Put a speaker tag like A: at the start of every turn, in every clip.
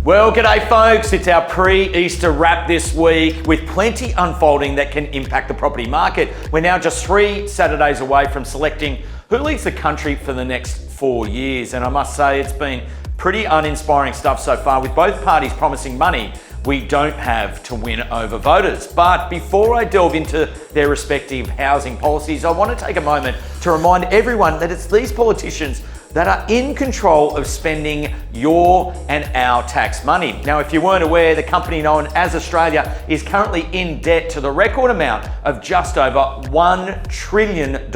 A: Well, g'day folks, it's our pre-Easter wrap this week with plenty unfolding that can impact the property market. We're now just 3 Saturdays away from selecting who leads the country for the next 4 years. And I must say it's been pretty uninspiring stuff so far, with both parties promising money we don't have to win over voters. But before I delve into their respective housing policies, I want to take a moment to remind everyone that it's these politicians that are in control of spending your and our tax money. Now, if you weren't aware, the company known as Australia is currently in debt to the record amount of just over $1 trillion.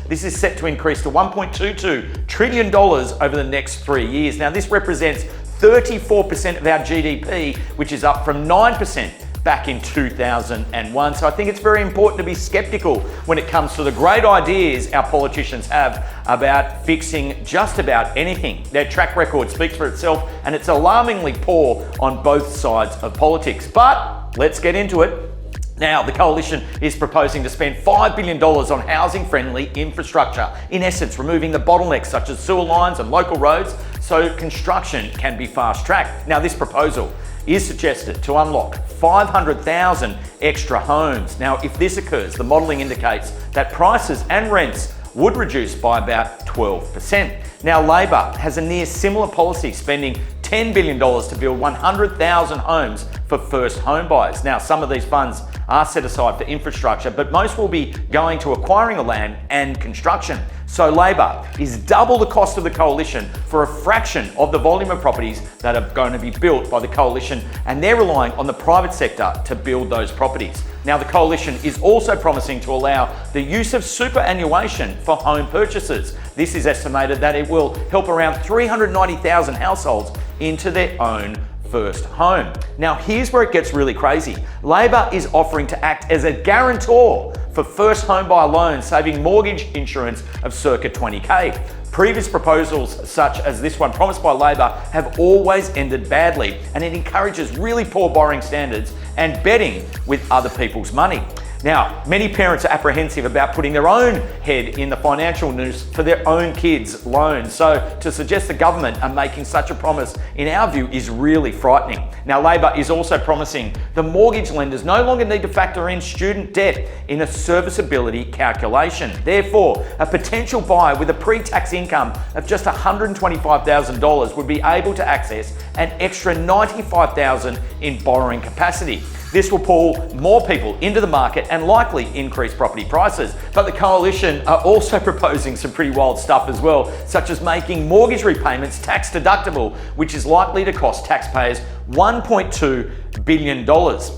A: This is set to increase to $1.22 trillion over the next 3 years. Now, this represents 34% of our GDP, which is up from 9% back in 2001. So I think it's very important to be skeptical when it comes to the great ideas our politicians have about fixing just about anything. Their track record speaks for itself, and it's alarmingly poor on both sides of politics. But let's get into it. Now, the coalition is proposing to spend $5 billion on housing-friendly infrastructure, in essence removing the bottlenecks such as sewer lines and local roads so construction can be fast-tracked. Now, this proposal is suggested to unlock 500,000 extra homes. Now, if this occurs, the modelling indicates that prices and rents would reduce by about 12%. Now, Labor has a near similar policy, spending $10 billion to build 100,000 homes for first home buyers. Now, some of these funds are set aside for infrastructure, but most will be going to acquiring the land and construction. So Labor is double the cost of the coalition for a fraction of the volume of properties that are going to be built by the coalition, and they're relying on the private sector to build those properties. Now, the coalition is also promising to allow the use of superannuation for home purchases. This is estimated that it will help around 390,000 households into their own first home. Now, here's where it gets really crazy. Labor is offering to act as a guarantor for first home buyer loans, saving mortgage insurance of circa $20,000. Previous proposals such as this one promised by Labor have always ended badly, and it encourages really poor borrowing standards and betting with other people's money. Now, many parents are apprehensive about putting their own head in the financial noose for their own kids' loans. So to suggest the government are making such a promise, in our view, is really frightening. Now, Labor is also promising the mortgage lenders no longer need to factor in student debt in a serviceability calculation. Therefore, a potential buyer with a pre-tax income of just $125,000 would be able to access an extra $95,000 in borrowing capacity. This will pull more people into the market and likely increase property prices. But the coalition are also proposing some pretty wild stuff as well, such as making mortgage repayments tax deductible, which is likely to cost taxpayers $1.2 billion.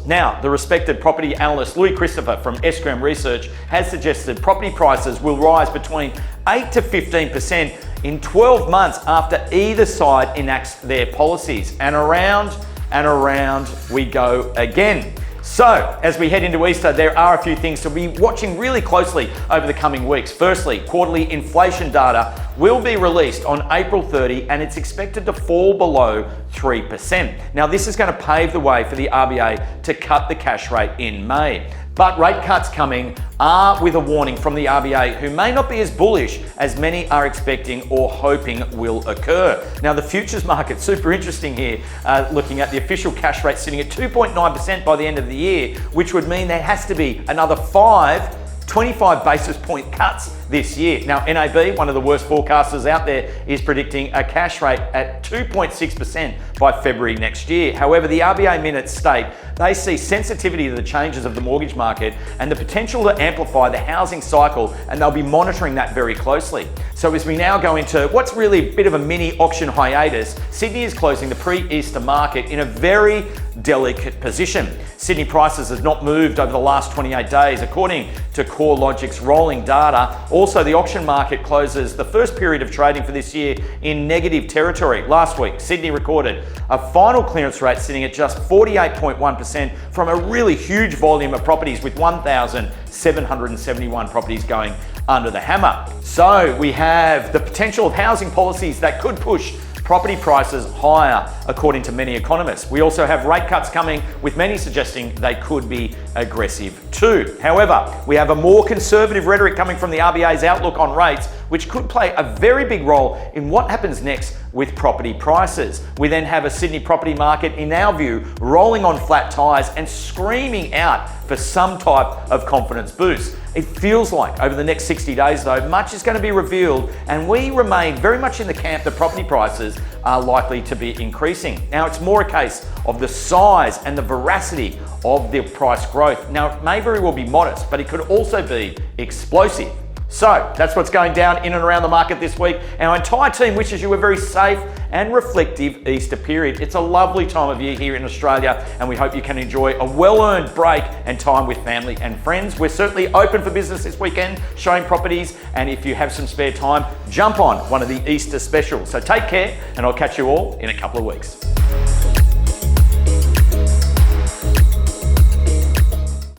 A: Now, the respected property analyst Louis Christopher from Escram Research has suggested property prices will rise between 8 to 15% in 12 months after either side enacts their policies. And around we go again. So, as we head into Easter, there are a few things to be watching really closely over the coming weeks. Firstly, quarterly inflation data will be released on April 30, and it's expected to fall below 3%. Now, this is going to pave the way for the RBA to cut the cash rate in May. But rate cuts coming are with a warning from the RBA, who may not be as bullish as many are expecting or hoping will occur. Now, the futures market, super interesting here, looking at the official cash rate sitting at 2.9% by the end of the year, which would mean there has to be another 25 basis point cuts this year. Now, NAB, one of the worst forecasters out there, is predicting a cash rate at 2.6% by February next year. However, the RBA minutes state they see sensitivity to the changes of the mortgage market and the potential to amplify the housing cycle, and they'll be monitoring that very closely. So as we now go into what's really a bit of a mini auction hiatus, Sydney is closing the pre-Easter market in a very delicate position. Sydney prices have not moved over the last 28 days, according to CoreLogic's rolling data. Also, the auction market closes the first period of trading for this year in negative territory. Last week, Sydney recorded a final clearance rate sitting at just 48.1% from a really huge volume of properties, with 1,771 properties going under the hammer. So we have the potential of housing policies that could push property prices higher, according to many economists. We also have rate cuts coming, with many suggesting they could be aggressive too. However, we have a more conservative rhetoric coming from the RBA's outlook on rates, which could play a very big role in what happens next with property prices. We then have a Sydney property market, in our view, rolling on flat tyres and screaming out for some type of confidence boost. It feels like over the next 60 days though, much is going to be revealed, and we remain very much in the camp that property prices are likely to be increasing. Now, it's more a case of the size and the veracity of the price growth. Now, it may very well be modest, but it could also be explosive. So that's what's going down in and around the market this week. Our entire team wishes you a very safe and reflective Easter period. It's a lovely time of year here in Australia, and we hope you can enjoy a well-earned break and time with family and friends. We're certainly open for business this weekend, showing properties, and if you have some spare time, jump on one of the Easter specials. So take care, and I'll catch you all in a couple of weeks.